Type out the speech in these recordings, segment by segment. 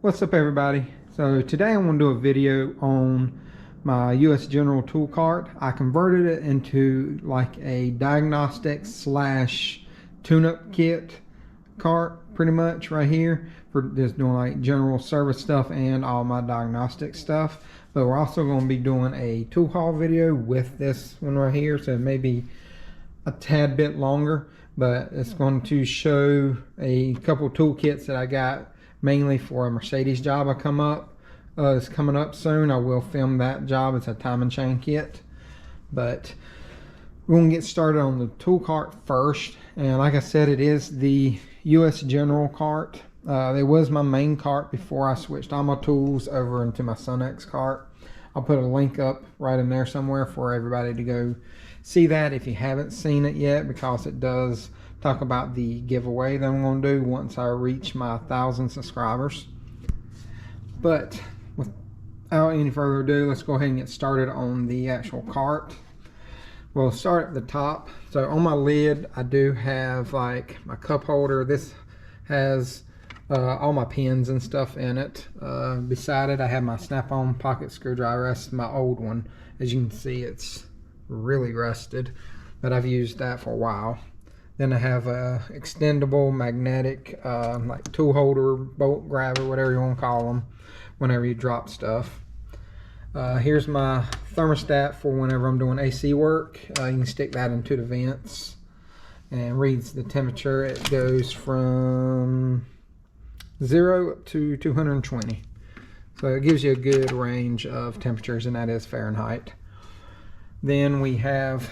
What's up, everybody? So today I'm going to do a video on my US General tool cart. I converted it into like a diagnostic slash tune-up kit cart pretty much right here for just doing like general service stuff and all my diagnostic stuff. But we're also going to be doing a tool haul video with this one right here, so maybe a tad bit longer, but it's going to show a couple toolkits that I got mainly for a Mercedes job it's coming up soon. I will film that job. It's a time and chain kit, but we're going to get started on the tool cart first. And like I said, it is the US General cart. It was my main cart before I switched all my tools over into my Sunex cart. I'll put a link up right in there somewhere for everybody to go see that if you haven't seen it yet, because it does talk about the giveaway that I'm going to do once I reach my 1,000 subscribers. But without any further ado, let's go ahead and get started on the actual cart. We'll start at the top. So on my lid, I do have like my cup holder. This has all my pins and stuff in it. Beside it, I have my snap-on pocket screwdriver. That's my old one. As you can see, it's really rusted, but I've used that for a while. Then I have a extendable magnetic like tool holder, bolt grabber, whatever you want to call them, whenever you drop stuff. Here's my thermostat for whenever I'm doing AC work. You can stick that into the vents and reads the temperature. It goes from 0 up to 220. So it gives you a good range of temperatures, and that is Fahrenheit. Then I have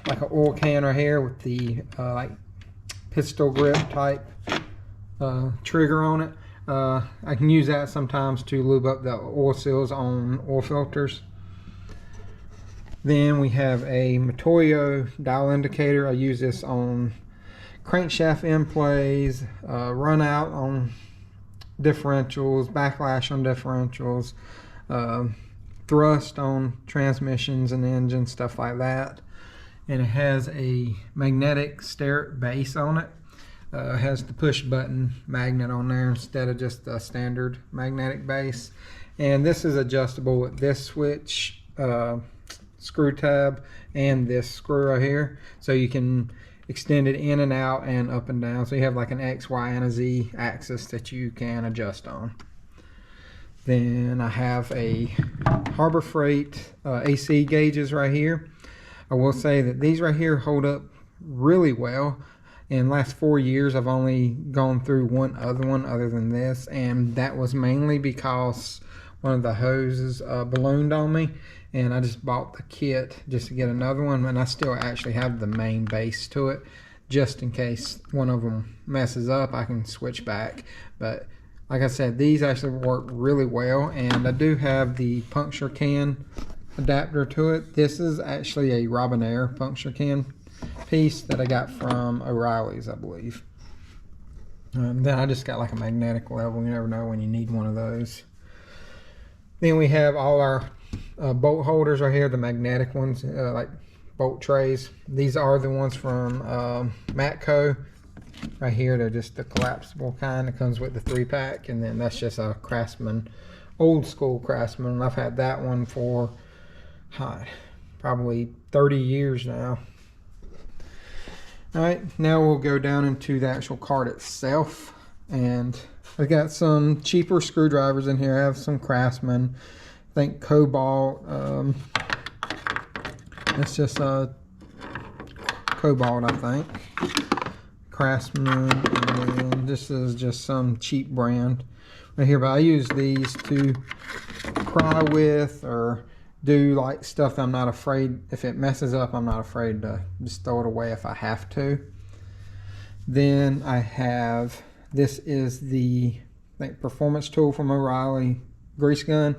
like an oil can right here with the like pistol grip type trigger on it. I can use that sometimes to lube up the oil seals on oil filters. Then we have a Matoyo dial indicator. I use this on crankshaft end plays, run out on differentials, backlash on differentials, thrust on transmissions and engines, stuff like that. And it has a magnetic stirrup base on it. It has the push button magnet on there instead of just a standard magnetic base. And this is adjustable with this switch screw tab and this screw right here, so you can extend it in and out and up and down. So you have like an X, Y, and a Z axis that you can adjust on. Then I have a Harbor Freight AC gauges right here. I will say that these right here hold up really well. In the last 4 years, I've only gone through one other than this, and that was mainly because one of the hoses ballooned on me, and I just bought the kit just to get another one, and I still actually have the main base to it. Just in case one of them messes up, I can switch back. But like I said, these actually work really well, and I do have the puncture can adapter to it. This is actually a Robinair puncture can piece that I got from O'Reilly's, I believe. Then I just got like a magnetic level. You never know when you need one of those. Then we have all our bolt holders right here, the magnetic ones, like bolt trays. These are the ones from Matco. Right here, they're just the collapsible kind. It comes with the 3-pack, and then that's just a Craftsman, old school Craftsman. I've had that one for probably 30 years now. All right, now we'll go down into the actual cart itself, and I got some cheaper screwdrivers in here. I have some Craftsman, I think Cobalt. It's just a Cobalt, I think. Craftsman, and this is just some cheap brand right here, but I use these to pry with or do like stuff that I'm not afraid, if it messes up, I'm not afraid to just throw it away if I have to. Then I have, this is the performance tool from O'Reilly grease gun.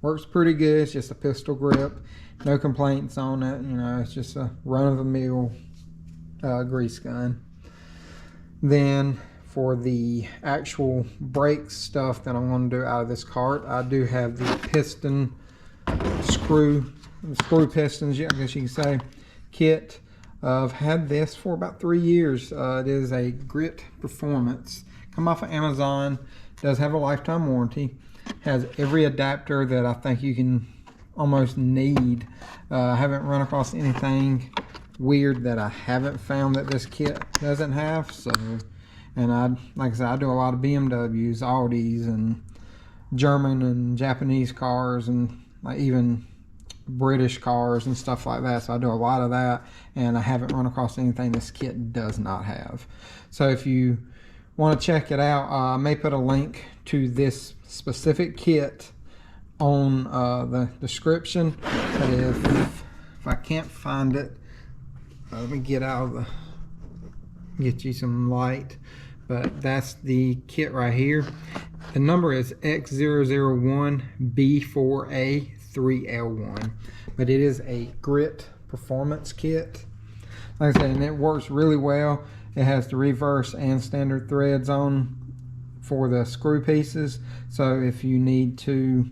Works pretty good. It's just a pistol grip, no complaints on it. You know, it's just a run-of-the-mill grease gun. Then for the actual brake stuff that I'm going to do out of this cart, I do have the piston screw pistons, I guess you can say, kit. I've had this for about 3 years. It is a Grit Performance. Come off of Amazon. Does have a lifetime warranty. Has every adapter that I think you can almost need. I haven't run across anything weird that I haven't found that this kit doesn't have. So, and like I said, I do a lot of BMWs, Audis, and German and Japanese cars, and like even British cars and stuff like that. So I do a lot of that, and I haven't run across anything this kit does not have. So if you want to check it out, I may put a link to this specific kit on the description. But if I can't find it, let me get you some light. But that's the kit right here. The number is X001B4A3L1, but it is a grit performance kit. Like I said, and it works really well. It has the reverse and standard threads on for the screw pieces. So if you need to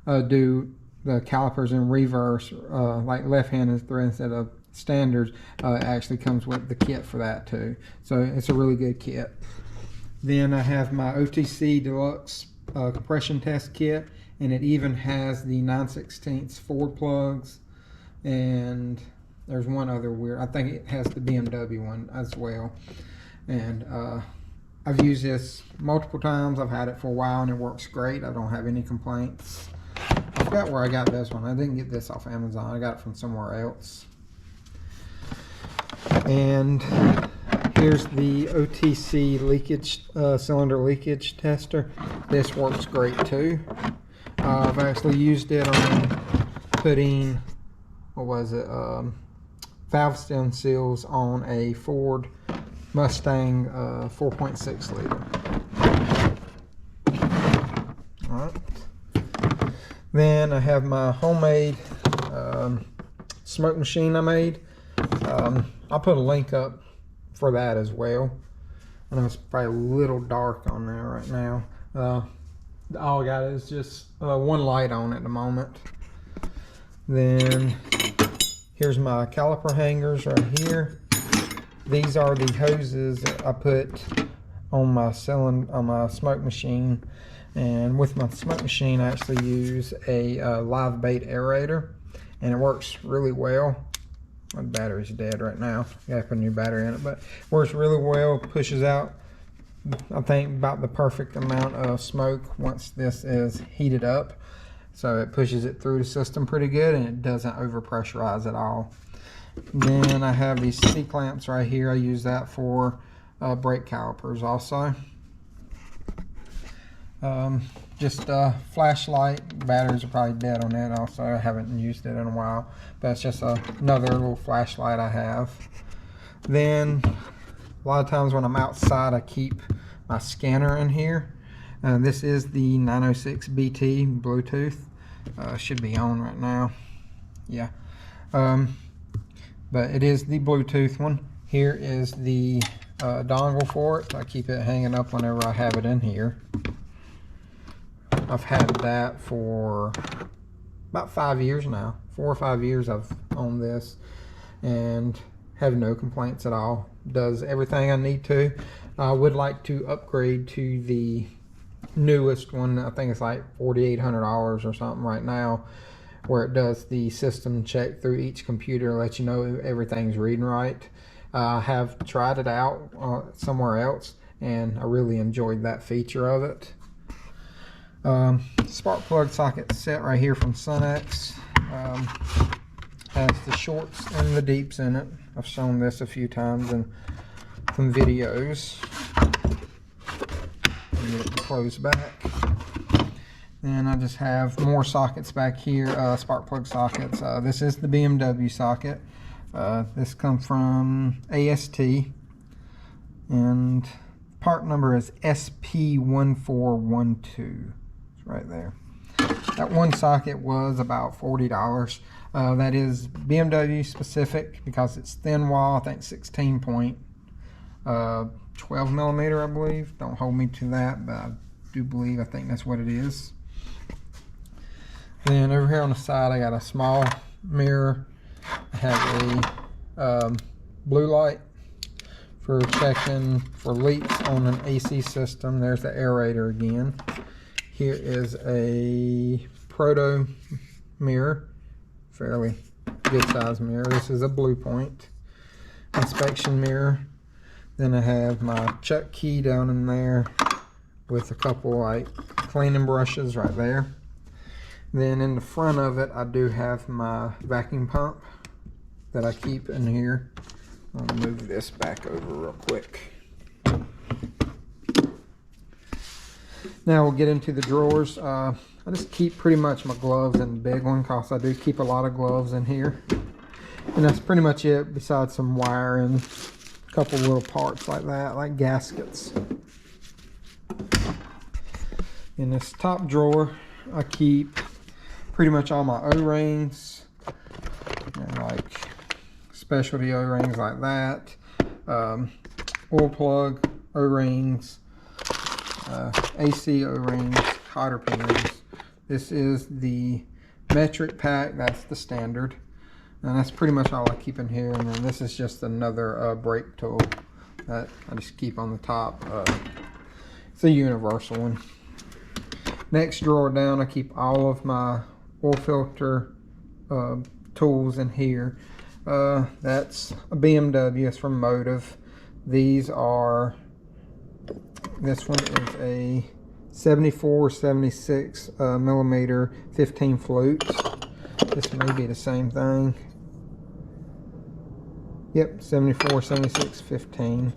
do the calipers in reverse, like left-handed thread instead of standards, it actually comes with the kit for that too. So it's a really good kit. Then I have my OTC Deluxe compression test kit, and it even has the 9/16 Ford plugs, and there's one other weird, I think it has the BMW one as well. And I've used this multiple times. I've had it for a while and it works great. I don't have any complaints. I forgot where I got this one. I didn't get this off Amazon. I got it from somewhere else. And here's the OTC leakage, cylinder leakage tester. This works great too. I've actually used it on putting, what was it, valve stem seals on a Ford Mustang 4.6 liter. Alright. Then I have my homemade smoke machine I made. I'll put a link up for that as well. I know it's probably a little dark on there right now. All I got is just one light on at the moment. Then here's my caliper hangers right here. These are the hoses that I put on my smoke machine. And with my smoke machine, I actually use a live bait aerator, and it works really well. My battery's dead right now. I gotta put a new battery in it, but works really well. Pushes out, I think, about the perfect amount of smoke once this is heated up. So it pushes it through the system pretty good, and it doesn't overpressurize at all. Then I have these C-clamps right here. I use that for brake calipers also. Just a flashlight. Batteries are probably dead on that also. I haven't used it in a while, but it's just another little flashlight I have. Then a lot of times when I'm outside, I keep my scanner in here. This is the 906 BT Bluetooth. Should be on right now. Yeah. But it is the Bluetooth one. Here is the dongle for it. I keep it hanging up whenever I have it in here. I've had that for about 5 years now. 4 or 5 years I've owned this and have no complaints at all. Does everything I need to. I would like to upgrade to the newest one. I think it's like $4,800 or something right now, where it does the system check through each computer, let you know everything's reading right. I have tried it out somewhere else, and I really enjoyed that feature of it. Spark plug socket set right here from Sunex. Has the shorts and the deeps in it. I've shown this a few times in some videos. Get it closed back. Then I just have more sockets back here, spark plug sockets. This is the BMW socket. This comes from AST, and part number is SP1412. It's right there. That one socket was about $40. That is BMW specific because it's thin wall. I think 16.12 millimeter, I believe. Don't hold me to that, but I do believe, I think that's what it is. Then over here on the side, I got a small mirror. I have a blue light for checking for leaks on an AC system. There's the aerator again. Here is a proto mirror, fairly good size mirror. This is a Blue Point inspection mirror. Then I have my chuck key down in there with a couple like cleaning brushes right there. Then in the front of it, I do have my vacuum pump that I keep in here. I'll move this back over real quick. Now we'll get into the drawers. I just keep pretty much my gloves in the big one because I do keep a lot of gloves in here. And that's pretty much it, besides some wire and a couple little parts like that, like gaskets. In this top drawer, I keep pretty much all my O-rings, and like specialty O-rings like that, oil plug O-rings, AC O-rings, cotter pins. This is the metric pack, that's the standard, and that's pretty much all I keep in here. And then this is just another brake tool that I just keep on the top. It's a universal one. Next drawer down, I keep all of my oil filter tools in here. That's a BMW, it's from Motive. These are, this one is a 74-76 millimeter 15 flutes. This may be the same thing. Yep, 74-76 15.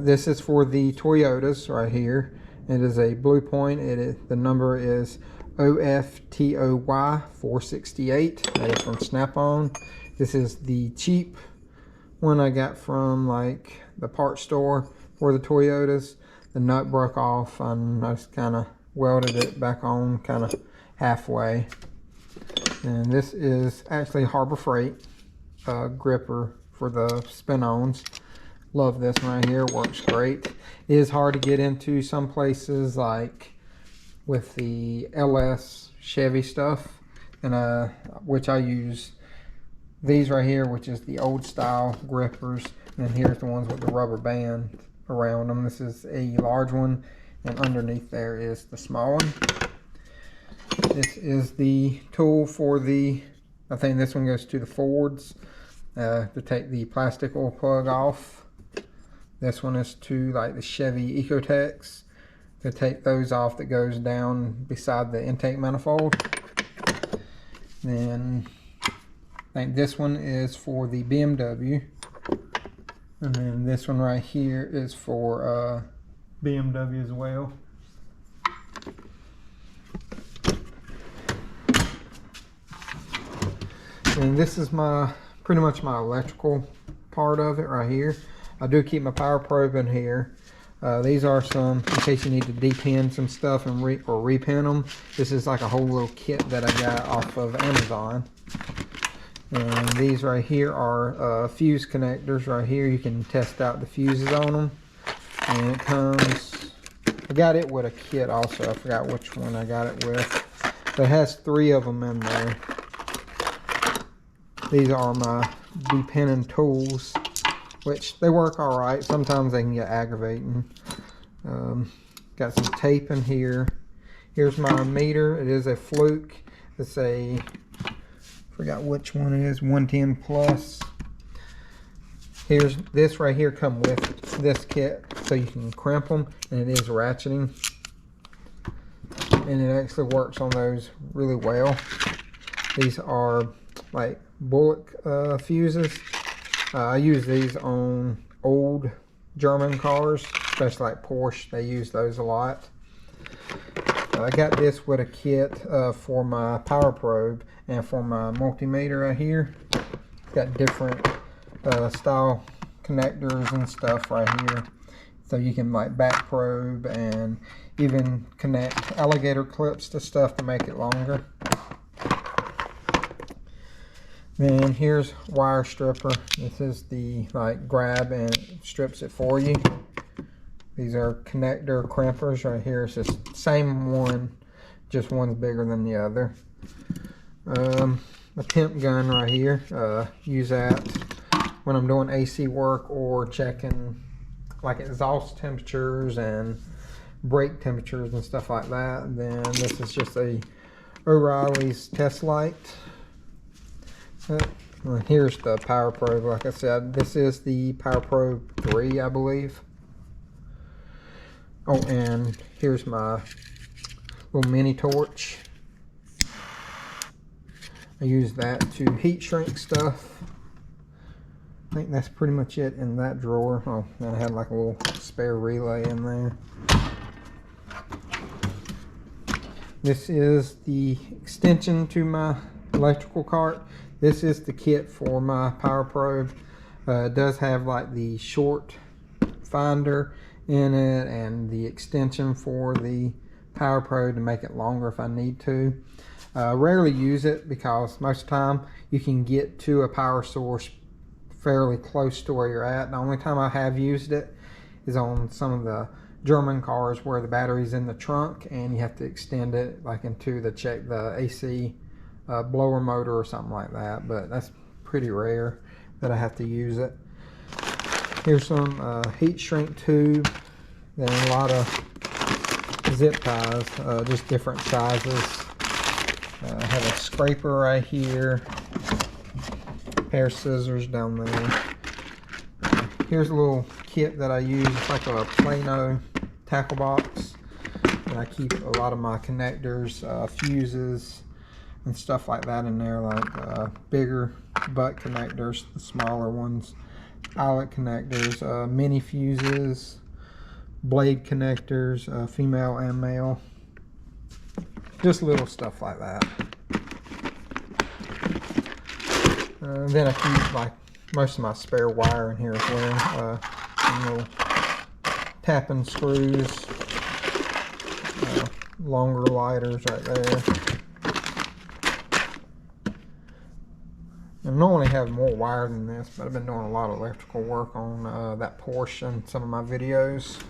This is for the Toyotas right here. It is a Blue Point. The number is OFTOY 468. That is from Snap-on. This is the cheap one I got from like the parts store for the Toyotas. The nut broke off and I just kind of welded it back on kind of halfway. And this is actually Harbor Freight gripper for the spin-ons. Love this one right here, works great. It is hard to get into some places, like with the LS Chevy stuff, and which I use these right here, which is the old style grippers, and then here's the ones with the rubber band around them. This is a large one, and underneath there is the small one. This is the tool for the, I think this one goes to the Fords, to take the plastic oil plug off. This one is to like the Chevy Ecotex, to take those off, that goes down beside the intake manifold. Then I think this one is for the BMW, and then this one right here is for BMW as well. And this is my pretty much my electrical part of it right here. I do keep my power probe in here. These are some, in case you need to depin some stuff and repin them. This is like a whole little kit that I got off of Amazon. And these right here are fuse connectors right here. You can test out the fuses on them. And it comes, I got it with a kit also. I forgot which one I got it with. But it has 3 of them in there. These are my depinning tools, which they work all right. Sometimes they can get aggravating. Got some tape in here. Here's my meter. It is a Fluke. It's a, forgot which one it is, 110 plus. Here's this right here, come with this kit, so you can crimp them, and it is ratcheting, and it actually works on those really well. These are like bullet fuses. I use these on old German cars, especially like Porsche. They use those a lot. I got this with a kit for my power probe and for my multimeter right here. Got different style connectors and stuff right here, so you can like back probe and even connect alligator clips to stuff to make it longer. Then here's wire stripper. This is the like grab and it strips it for you. These are connector crimpers right here. It's just same one, just one's bigger than the other. A temp gun right here. Use that when I'm doing AC work or checking like exhaust temperatures and brake temperatures and stuff like that. Then this is just a O'Reilly's test light. Here's the power probe. Like I said, this is the power probe 3, I believe. Oh, and here's my little mini torch. I use that to heat shrink stuff. I think that's pretty much it in that drawer. Oh, and I had like a little spare relay in there. This is the extension to my electrical cart. This is the kit for my power probe. It does have like the short finder in it and the extension for the power probe to make it longer if I need to. Rarely use it because most of the time you can get to a power source fairly close to where you're at. The only time I have used it is on some of the German cars where the battery's in the trunk and you have to extend it like into the AC blower motor or something like that, but that's pretty rare that I have to use it. Here's some heat shrink tube, then a lot of zip ties, just different sizes. I have a scraper right here, a pair of scissors down there. Here's a little kit that I use. It's like a Plano tackle box, and I keep a lot of my connectors, fuses, and stuff like that in there, like bigger butt connectors, the smaller ones, eyelet connectors, mini fuses, blade connectors, female and male. Just little stuff like that. Then I keep like most of my spare wire in here as well. Some little tapping screws, longer lighters right there. I normally have more wire than this, but I've been doing a lot of electrical work on that portion, some of my videos.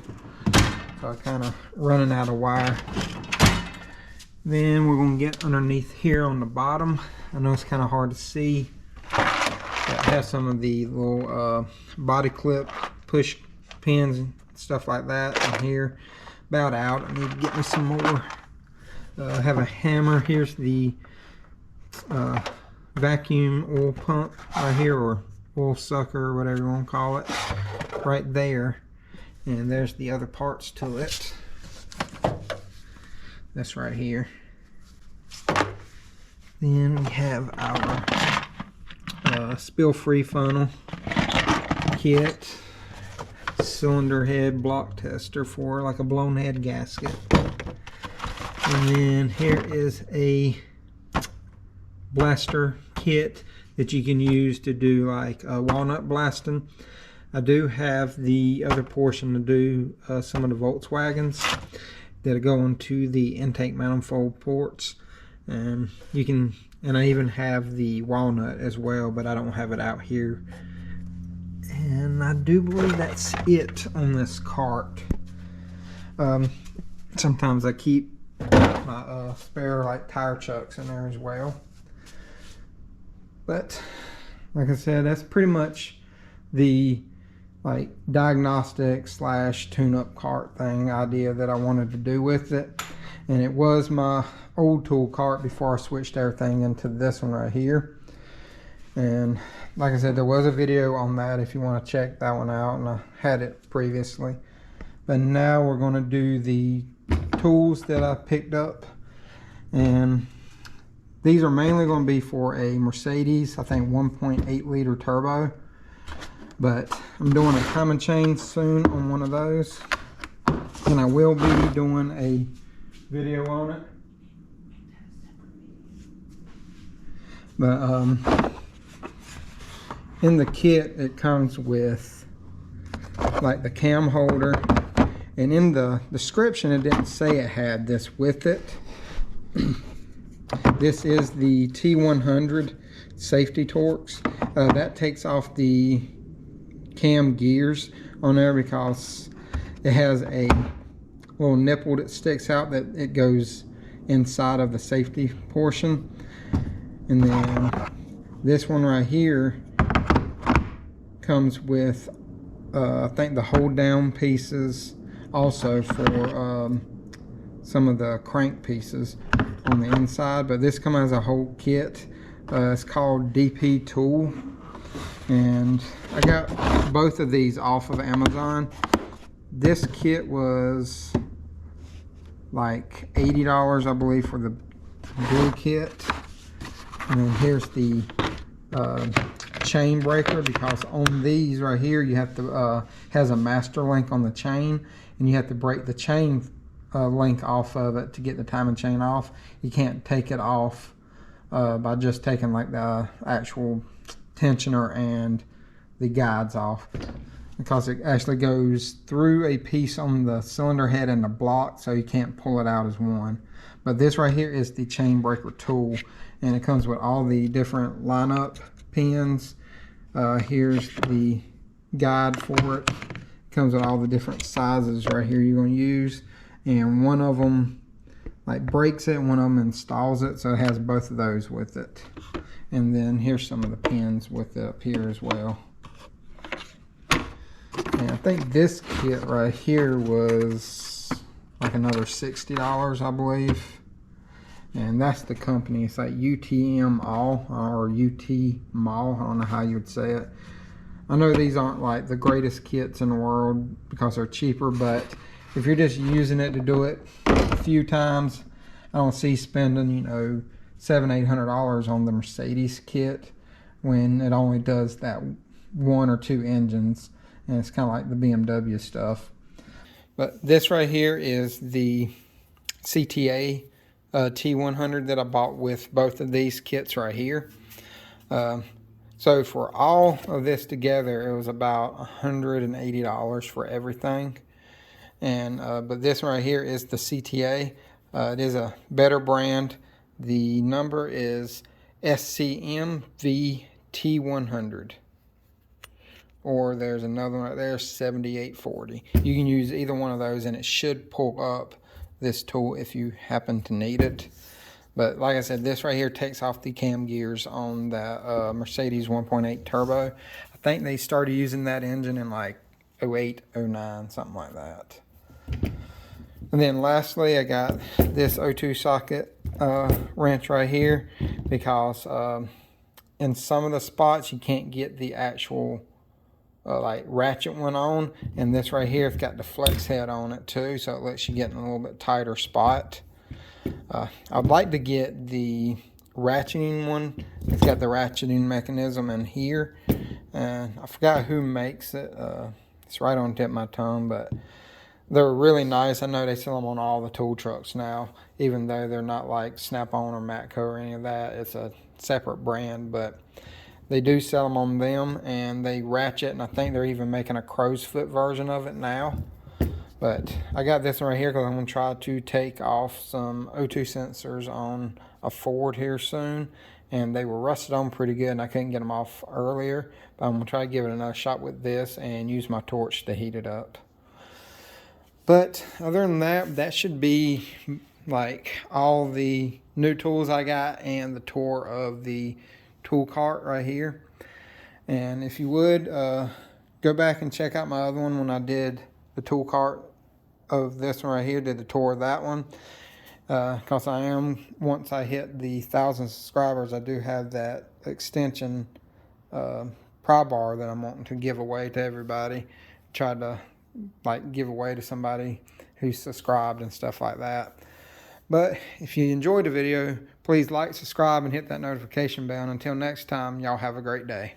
So I'm kind of running out of wire. Then we're going to get underneath here on the bottom. I know it's kind of hard to see. It has some of the little body clip push pins and stuff like that in here. About out. I need to get me some more. I have a hammer. Here's the vacuum oil pump right here, or oil sucker, or whatever you want to call it, right there. And there's the other parts to it. That's right here. Then we have our spill-free funnel kit, cylinder head block tester for like a blown head gasket. And then here is a blaster kit that you can use to do like walnut blasting. I do have the other portion to do some of the Volkswagens that go into the intake manifold ports, and you can, and I even have the walnut as well, but I don't have it out here. And I do believe that's it on this cart. Sometimes I keep my spare like tire chucks in there as well. But like I said, that's pretty much the like diagnostic slash tune-up cart thing idea that I wanted to do with it. And it was my old tool cart before I switched everything into this one right here. And like I said, there was a video on that if you want to check that one out, and I had it previously. But now we're going to do the tools that I picked up, and these are mainly going to be for a Mercedes, I think 1.8 liter turbo. But I'm doing a timing chain soon on one of those, and I will be doing a video on it. But in the kit it comes with like the cam holder, and in the description it didn't say it had this with it. This is the T100 safety Torx. That takes off the cam gears on there because it has a little nipple that sticks out that it goes inside of the safety portion. And then this one right here comes with I think the hold down pieces, also for some of the crank pieces on the inside, but this comes as a whole kit. It's called DP Tool, and I got both of these off of Amazon. This kit was like $80, I believe, for the blue kit. And then here's the chain breaker, because on these right here you have to has a master link on the chain, and you have to break the chain link off of it to get the timing chain off. You can't take it off by just taking like the actual tensioner and the guides off, because it actually goes through a piece on the cylinder head and the block, so you can't pull it out as one. But this right here is the chain breaker tool, and it comes with all the different lineup pins. Here's the guide for it. It comes with all the different sizes right here you're going to use, and one of them like breaks it, one of them installs it, so it has both of those with it. And then here's some of the pins with it up here as well. And I think this kit right here was like another $60, I believe. And that's the company. It's like UTM All, or UT Mall. I don't know how you would say it. I know these aren't like the greatest kits in the world because they're cheaper, but if you're just using it to do it a few times, I don't see spending, you know, $700-800 on the Mercedes kit when it only does that 1 or 2 engines, and it's kind of like the BMW stuff. But this right here is the CTA T100 that I bought with both of these kits right here. So for all of this together, it was about $180 for everything. And but this right here is the CTA. It is a better brand. The number is SCMVT100. Or there's another one right there, 7840. You can use either one of those, and it should pull up this tool if you happen to need it. But like I said, this right here takes off the cam gears on the Mercedes 1.8 turbo. I think they started using that engine in like 08, 09, something like that. And then lastly, I got this O2 socket wrench right here, because in some of the spots you can't get the actual like ratchet one on, and this right here, it's got the flex head on it too, so it lets you get in a little bit tighter spot. I'd like to get the ratcheting one. It's got the ratcheting mechanism in here, and I forgot who makes it. It's right on the tip of my tongue, but they're really nice. I know they sell them on all the tool trucks now, even though they're not like Snap-on or Matco or any of that. It's a separate brand, but they do sell them on them, and they ratchet, and I think they're even making a crow's foot version of it now. But I got this one right here because I'm going to try to take off some O2 sensors on a Ford here soon, and they were rusted on pretty good, and I couldn't get them off earlier. But I'm going to try to give it another shot with this and use my torch to heat it up. But other than that, that should be like all the new tools I got and the tour of the tool cart right here. And if you would go back and check out my other one when I did the tool cart of this one right here, did the tour of that one, because I am, once I hit the 1,000 subscribers, I do have that extension pry bar that I'm wanting to give away to everybody. Try to like give away to somebody who's subscribed and stuff like that. But if you enjoyed the video, please like, subscribe, and hit that notification bell. And until next time, y'all have a great day.